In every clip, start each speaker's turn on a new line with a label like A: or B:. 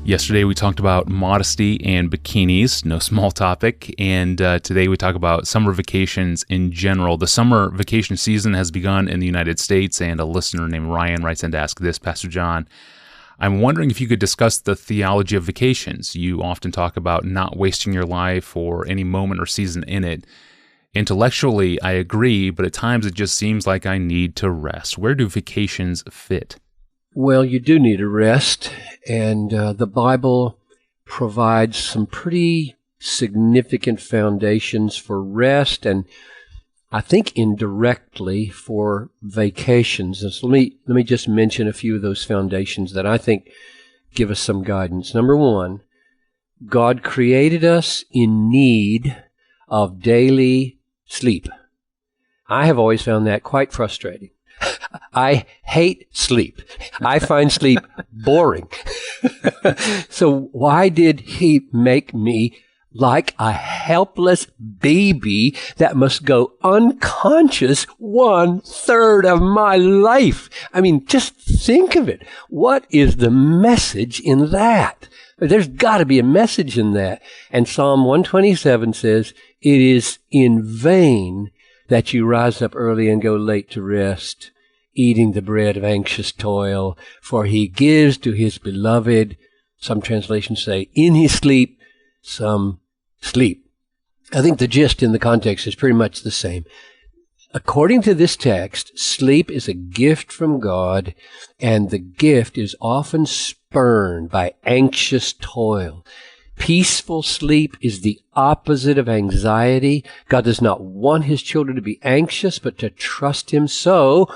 A: Yesterday we talked about modesty and bikinis, no small topic, and today we talk about summer vacations in general. The summer vacation season has begun in the United States, and a listener named Ryan writes in to ask this, Pastor John, I'm wondering if you could discuss the theology of vacations. You often talk about not wasting your life or any moment or season in it. Intellectually, I agree, but at times it just seems like I need to rest. Where do vacations fit?
B: Well, you do need a rest, and the Bible provides some pretty significant foundations for rest, and I think indirectly for vacations. And so let me just mention a few of those foundations that I think give us some guidance. Number one, God created us in need of daily sleep. I have always found that quite frustrating. I hate sleep. I find sleep boring. So why did he make me like a helpless baby that must go unconscious 1/3 of my life? I mean, just think of it. What is the message in that? There's got to be a message in that. And Psalm 127 says, it is in vain that you rise up early and go late to rest, eating the bread of anxious toil, for he gives to his beloved, some translations say, in his sleep, some sleep. I think the gist in the context is pretty much the same. According to this text, sleep is a gift from God, and the gift is often spurned by anxious toil. Peaceful sleep is the opposite of anxiety. God does not want his children to be anxious, but to trust him. So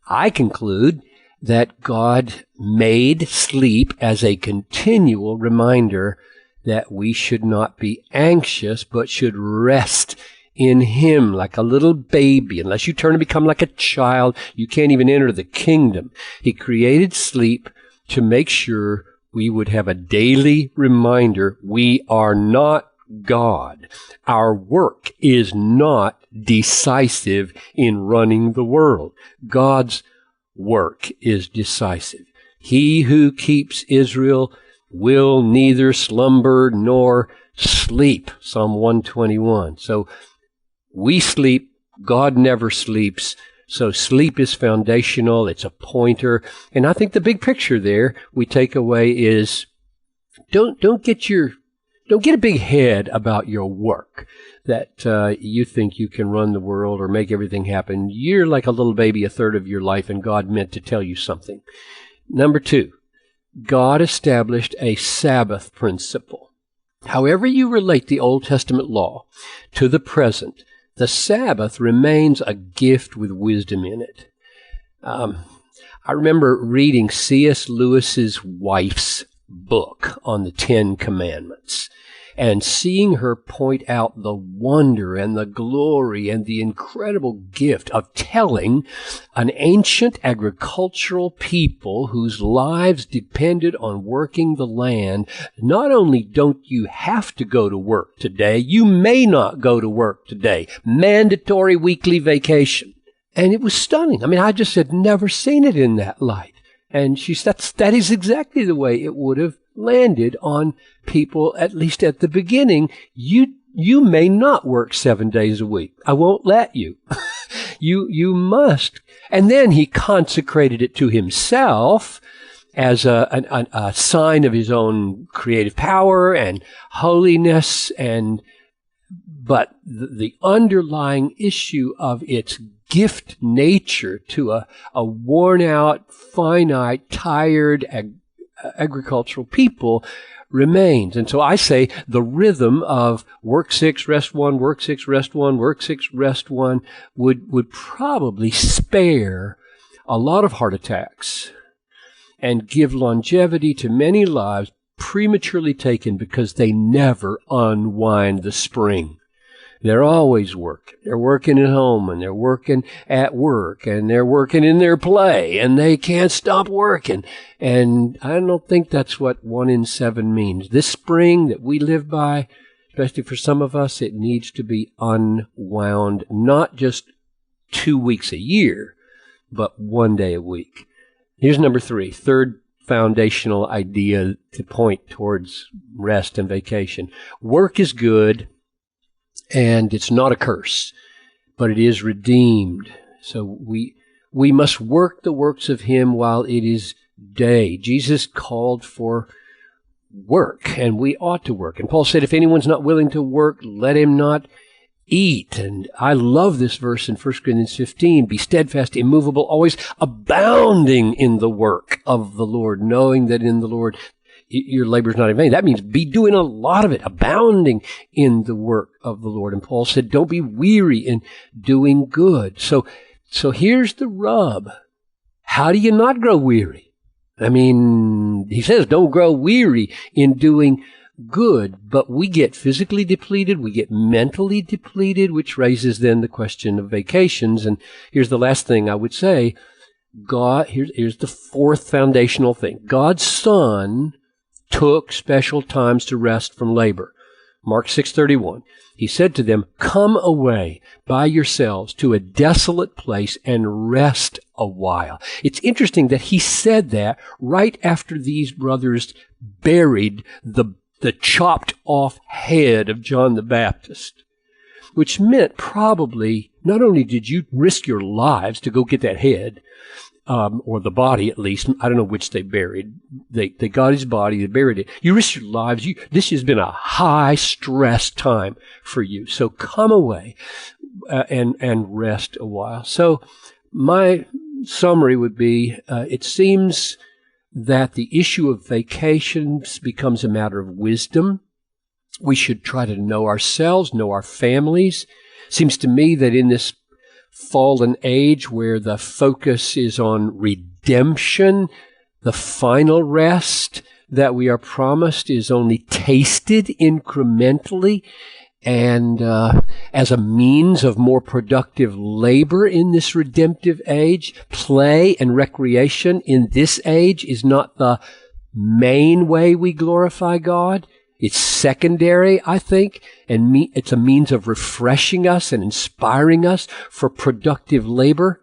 B: I conclude that God made sleep as a continual reminder that we should not be anxious, but should rest in him like a little baby. Unless you turn and become like a child, you can't even enter the kingdom. He created sleep to make sure we would have a daily reminder we are not God. Our work is not decisive in running the world. God's work is decisive. He who keeps Israel will neither slumber nor sleep. Psalm 121. So we sleep. God never sleeps. So sleep is foundational. It's a pointer. And I think the big picture there we take away is don't get a big head about your work that you think you can run the world or make everything happen. You're like a little baby 1/3 of your life, and God meant to tell you something. Number two, God established a Sabbath principle. However you relate the Old Testament law to the present, the Sabbath remains a gift with wisdom in it. I remember reading C.S. Lewis's wife's book on the Ten Commandments and seeing her point out the wonder and the glory and the incredible gift of telling an ancient agricultural people whose lives depended on working the land, not only don't you have to go to work today, you may not go to work today. Mandatory weekly vacation. And it was stunning. I mean, I just had never seen it in that light. And she said, that is exactly the way it would have landed on people, at least at the beginning. You may not work 7 days a week. I won't let you. You must. And then he consecrated it to himself as a sign of his own creative power and holiness. But the underlying issue of its gift nature to a worn-out, finite, tired agricultural people remains. And so I say the rhythm of work 6, rest 1, work 6, rest 1, work 6, rest 1 would probably spare a lot of heart attacks and give longevity to many lives prematurely taken because they never unwind the spring. They're always working. They're working at home, and they're working at work, and they're working in their play, and they can't stop working. And I don't think that's what 1 in 7 means. This spring that we live by, especially for some of us, it needs to be unwound, not just 2 weeks a year, but 1 day a week. Here's number 3, third foundational idea to point towards rest and vacation. Work is good, and it's not a curse, but it is redeemed. So we must work the works of him while it is day. Jesus called for work, and we ought to work. And Paul said, if anyone's not willing to work, let him not eat. And I love this verse in 1 Corinthians 15, be steadfast, immovable, always abounding in the work of the Lord, knowing that in the Lord your labor is not in vain. That means be doing a lot of it, abounding in the work of the Lord. And Paul said, don't be weary in doing good. So here's the rub. How do you not grow weary? I mean, he says, don't grow weary in doing good, but we get physically depleted, we get mentally depleted, which raises then the question of vacations. And here's the last thing I would say. Here's the fourth foundational thing. God's Son took special times to rest from labor. Mark 6:31. He said to them, come away by yourselves to a desolate place and rest a while. It's interesting that he said that right after these brothers buried the chopped off head of John the Baptist, which meant probably not only did you risk your lives to go get that head, or the body at least, I don't know which they buried. They got his body, they buried it. You risked your lives. This has been a high stress time for you. So come away and rest a while. So my summary would be, it seems that the issue of vacations becomes a matter of wisdom. We should try to know ourselves, know our families. Seems to me that in this fallen age where the focus is on redemption, the final rest that we are promised is only tasted incrementally and as a means of more productive labor in this redemptive age. Play and recreation in this age is not the main way we glorify God. It's secondary, I think, and it's a means of refreshing us and inspiring us for productive labor.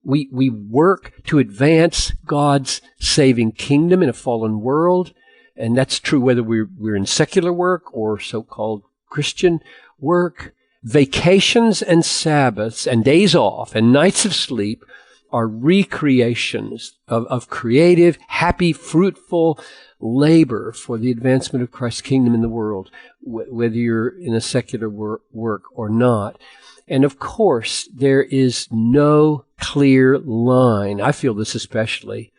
B: We work to advance God's saving kingdom in a fallen world, and that's true whether we're in secular work or so-called Christian work. Vacations and Sabbaths and days off and nights of sleep are recreations of creative, happy, fruitful labor for the advancement of Christ's kingdom in the world, whether you're in a secular work or not. And of course, there is no clear line, I feel this especially,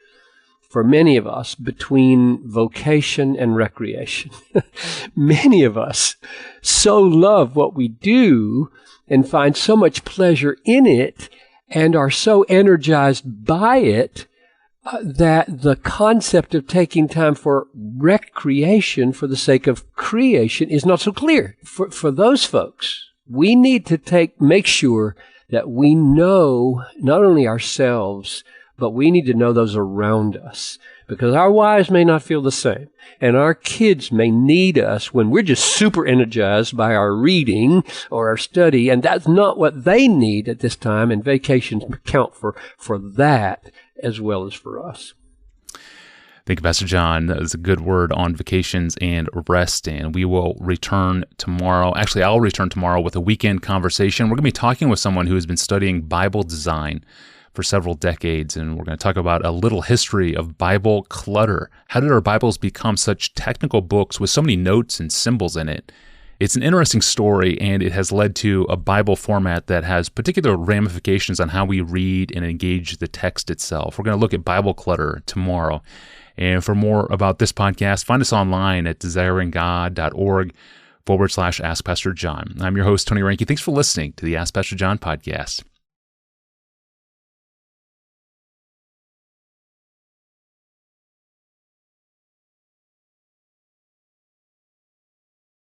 B: for many of us, between vocation and recreation. Many of us so love what we do and find so much pleasure in it and are so energized by it that the concept of taking time for recreation for the sake of creation is not so clear. For those folks, we need to make sure that we know not only ourselves, but we need to know those around us, because our wives may not feel the same, and our kids may need us when we're just super energized by our reading or our study, and that's not what they need at this time, and vacations count for that as well as for us.
A: Thank you, Pastor John. That was a good word on vacations and rest, and we will return tomorrow. Actually, I'll return tomorrow with a weekend conversation. We're going to be talking with someone who has been studying Bible design for several decades, and we're going to talk about a little history of Bible clutter. How did our Bibles become such technical books with so many notes and symbols in it? It's an interesting story, and it has led to a Bible format that has particular ramifications on how we read and engage the text itself. We're going to look at Bible clutter tomorrow. And for more about this podcast, find us online at desiringgod.org/Ask Pastor John. I'm your host, Tony Reinke. Thanks for listening to the Ask Pastor John podcast.